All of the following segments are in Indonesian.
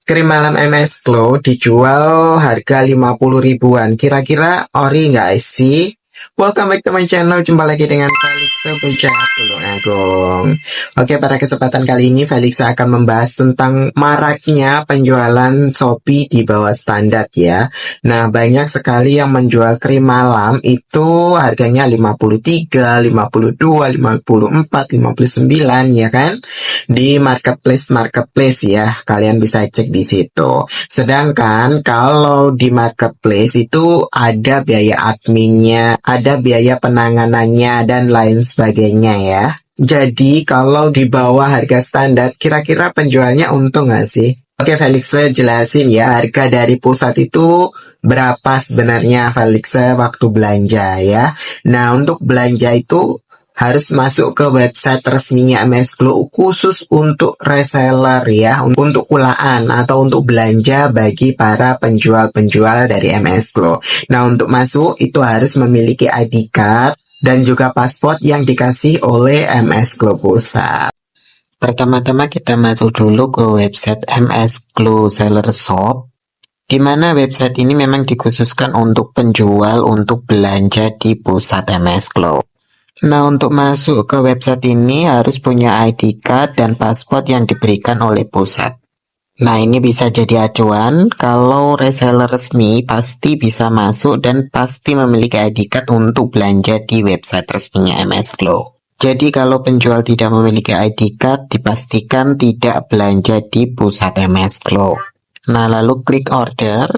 Krim malam MS Glow dijual harga 50 ribuan. Kira-kira ori nggak sih? Welcome back to my channel. Jumpa lagi dengan Felixa Bocah Tulung Agung. Oke, pada kesempatan kali ini Felixa akan membahas tentang maraknya penjualan Shopee di bawah standar ya. Nah, banyak sekali yang menjual krim malam itu harganya 53, 52, 54, 59 ya kan? Di marketplace ya, kalian bisa cek di situ. Sedangkan kalau di marketplace itu ada biaya adminnya, ada biaya penanganannya dan lain sebagainya ya. Jadi kalau di bawah harga standar, kira-kira penjualnya untung nggak sih? Oke, Felix jelasin ya, harga dari pusat itu berapa sebenarnya Felix waktu belanja ya. Nah, untuk belanja itu harus masuk ke website resminya MS Glow khusus untuk reseller ya, untuk kulaan atau untuk belanja bagi para penjual-penjual dari MS Glow. Nah, untuk masuk itu harus memiliki ID card dan juga paspor yang dikasih oleh MS Glow Pusat. Pertama-tama kita masuk dulu ke website MS Glow Seller Shop, di mana website ini memang dikhususkan untuk penjual untuk belanja di pusat MS Glow. Nah, untuk masuk ke website ini harus punya ID card dan paspor yang diberikan oleh pusat. Nah, ini bisa jadi acuan kalau reseller resmi pasti bisa masuk dan pasti memiliki ID card untuk belanja di website resminya MS Glow. Jadi kalau penjual tidak memiliki ID card, dipastikan tidak belanja di pusat MS Glow. Nah, lalu klik order.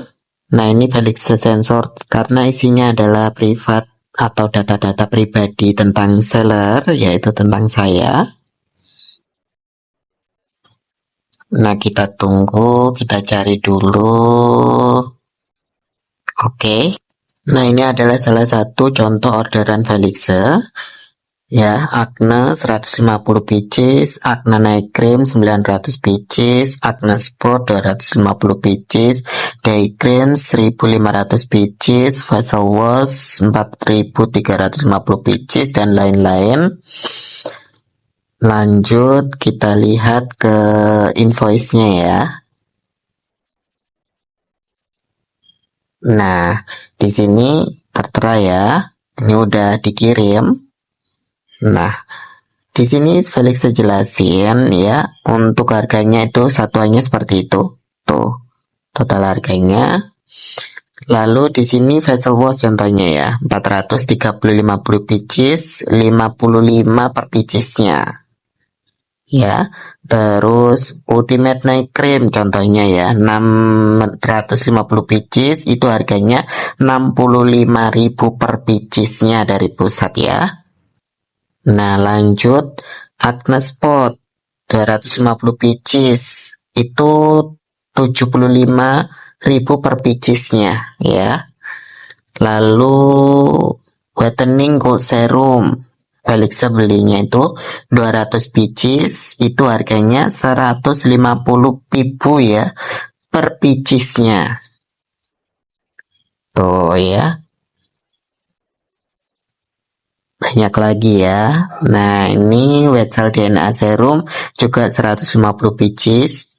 Nah, ini Felix sensor karena isinya adalah privat atau data-data pribadi tentang seller, yaitu tentang saya. Nah, kita tunggu, kita cari dulu. Oke. Nah, ini adalah salah satu contoh orderan Felixa. Ya, Acne 150 pieces, Acne Night Cream 900 pieces, Acne Sport 250 pieces, Day Cream 1500 pieces, Facial Wash 4350 pieces, dan lain-lain. Lanjut, kita lihat ke invoice-nya ya. Nah, di sini tertera ya, ini udah dikirim. Nah, di sini Felix jelasin ya, untuk harganya itu satuannya seperti itu. Tuh, total harganya. Lalu di sini facial wash contohnya ya, 430 pieces, 55 per piecesnya. Ya, terus Ultimate Night Cream contohnya ya, 650 pieces, itu harganya 65.000 per piecesnya dari pusat ya. Nah, lanjut Acne Spot 250 pieces, itu 75.000 per piecesnya ya. Lalu Whitening Gold Serum Felixa belinya itu 200 pieces, itu harganya 150.000 ya per piecesnya. Tuh ya, banyak lagi ya. Nah, ini White Cell DNA Serum juga 150 pieces,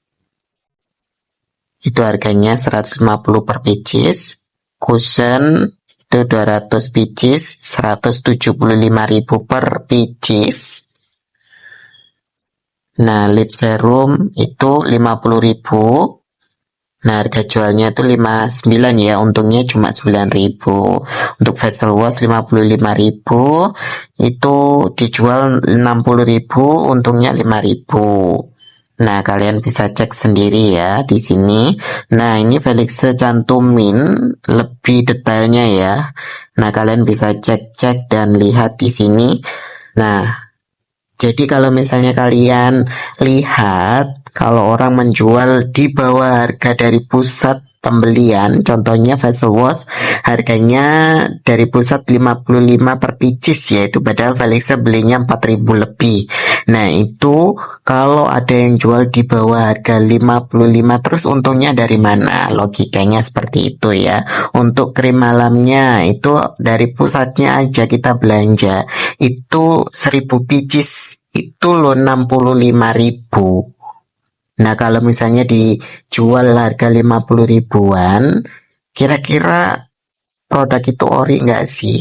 itu harganya 150 per pieces. Cushion itu 200 pieces, 175.000 per pieces. Nah, lip serum itu 50.000. Nah, harga jualnya itu 59 ya, untungnya cuma 9.000. Untuk facial wash 55.000, itu dijual 60.000, untungnya 5.000. Nah, kalian bisa cek sendiri ya di sini. Nah, ini Felix cantumin lebih detailnya ya. Nah, kalian bisa cek-cek dan lihat di sini. Nah, jadi kalau misalnya kalian lihat kalau orang menjual di bawah harga dari pusat pembelian, contohnya facial wash harganya dari pusat 55 per pieces yaitu padahal Felixa belinya 4.000 lebih. Nah, itu kalau ada yang jual di bawah harga 55, terus untungnya dari mana? Logikanya seperti itu ya. Untuk krim malamnya itu dari pusatnya aja kita belanja itu 1.000 pieces itu loh 65.000. Nah, kalau misalnya dijual harga 50 ribuan, kira-kira produk itu ori nggak sih?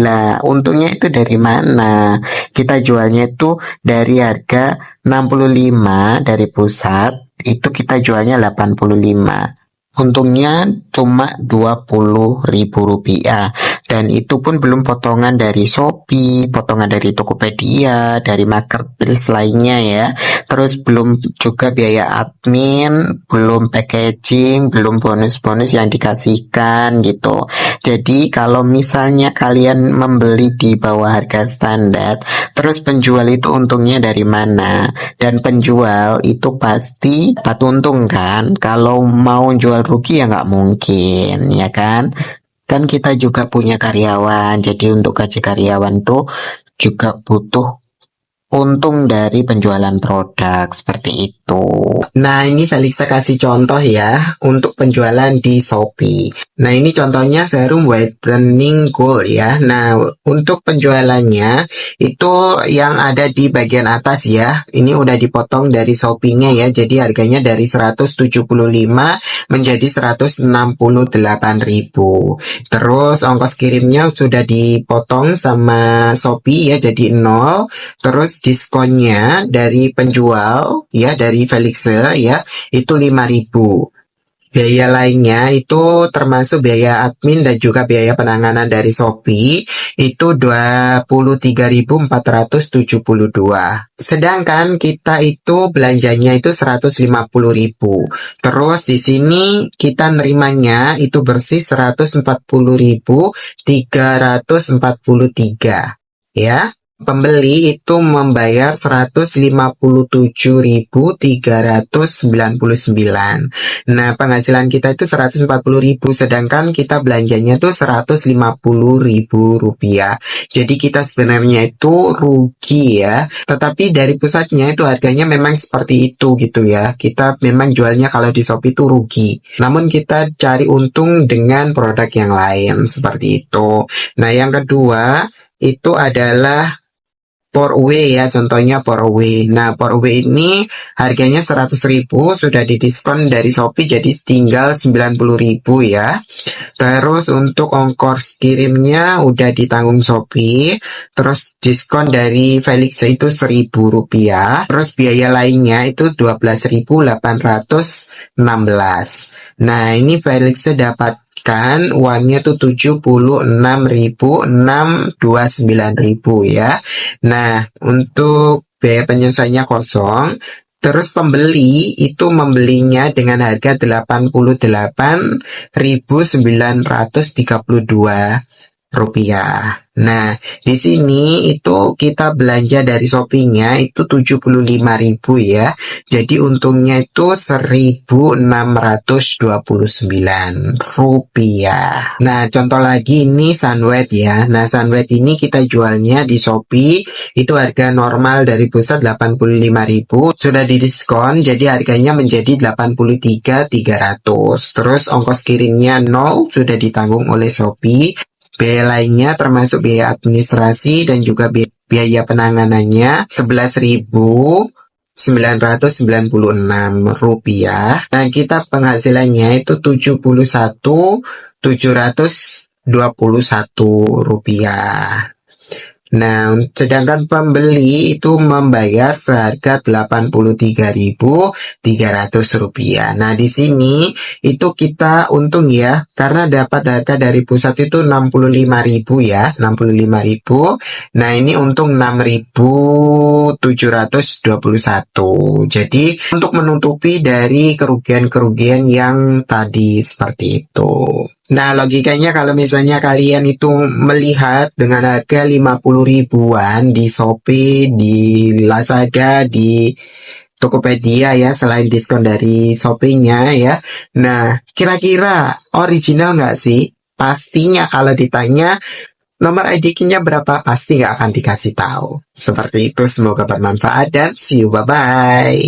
Lah, untungnya itu dari mana? Kita jualnya itu dari harga 65 dari pusat, itu kita jualnya 85. Untungnya cuma 20 ribu rupiah. Dan itu pun belum potongan dari Shopee, potongan dari Tokopedia, dari marketplace lainnya ya. Terus belum juga biaya admin, belum packaging, belum bonus-bonus yang dikasihkan gitu. Jadi kalau misalnya kalian membeli di bawah harga standar, terus penjual itu untungnya dari mana? Dan penjual itu pasti dapat untung kan? Kalau mau jual rugi ya nggak mungkin, ya kan? Kan kita juga punya karyawan, jadi untuk gaji karyawan tuh juga butuh untung dari penjualan produk seperti itu. Nah, ini Felixa kasih contoh ya untuk penjualan di Shopee. Nah, ini contohnya serum whitening gold ya. Nah, untuk penjualannya itu yang ada di bagian atas ya. Ini udah dipotong dari Shopee-nya ya. Jadi harganya dari 175 menjadi 168.000. Terus ongkos kirimnya sudah dipotong sama Shopee ya, jadi 0. Terus diskonnya dari penjual ya, dari Felixa ya, itu 5.000. Biaya lainnya itu termasuk biaya admin dan juga biaya penanganan dari Shopee itu 23.472. Sedangkan kita itu belanjanya itu 150.000. Terus di sini kita nerimanya itu bersih 140.343 ya. Pembeli itu membayar 157.399. Nah, penghasilan kita itu 140.000, sedangkan kita belanjanya itu 150.000 rupiah. Jadi kita sebenarnya itu rugi ya. Tetapi dari pusatnya itu harganya memang seperti itu gitu ya. Kita memang jualnya kalau di Shopee itu rugi. Namun kita cari untung dengan produk yang lain seperti itu. Nah, yang kedua itu adalah pour away ya, contohnya pour away. Nah, pour away ini harganya 100.000, sudah didiskon dari Shopee jadi tinggal 90.000 ya. Terus untuk ongkos kirimnya udah ditanggung Shopee. Terus diskon dari Felixa itu 1.000 rupiah. Terus biaya lainnya itu 12.816. Nah, ini Felixa dapat kan uangnya tuh 76.629.000 ya. Nah, untuk biaya penyelesaiannya kosong. Terus pembeli itu membelinya dengan harga 88.932 rupiah. Nah, di sini itu kita belanja dari Shopee-nya itu 75.000 ya. Jadi untungnya itu 1.629 rupiah. Nah, contoh lagi ini Sunwet ya. Nah, Sunwet ini kita jualnya di Shopee itu harga normal dari pusat 85.000, sudah didiskon jadi harganya menjadi 83.300. Terus ongkos kirimnya 0, sudah ditanggung oleh Shopee. Biaya lainnya termasuk biaya administrasi dan juga biaya penanganannya 11.996 rupiah. Nah, kita penghasilannya itu 71.721 rupiah. Nah, sedangkan pembeli itu membayar seharga 83.300 rupiah. Nah, di sini itu kita untung ya, karena dapat harga dari pusat itu 65.000 ya, 65.000. Nah, ini untung 6.721. Jadi, untuk menutupi dari kerugian-kerugian yang tadi seperti itu. Nah, logikanya kalau misalnya kalian itu melihat dengan harga 50 ribuan di Shopee, di Lazada, di Tokopedia ya, selain diskon dari Shopee-nya ya. Nah, kira-kira original nggak sih? Pastinya kalau ditanya nomor ID-nya berapa, pasti nggak akan dikasih tahu. Seperti itu, semoga bermanfaat dan see you, bye-bye.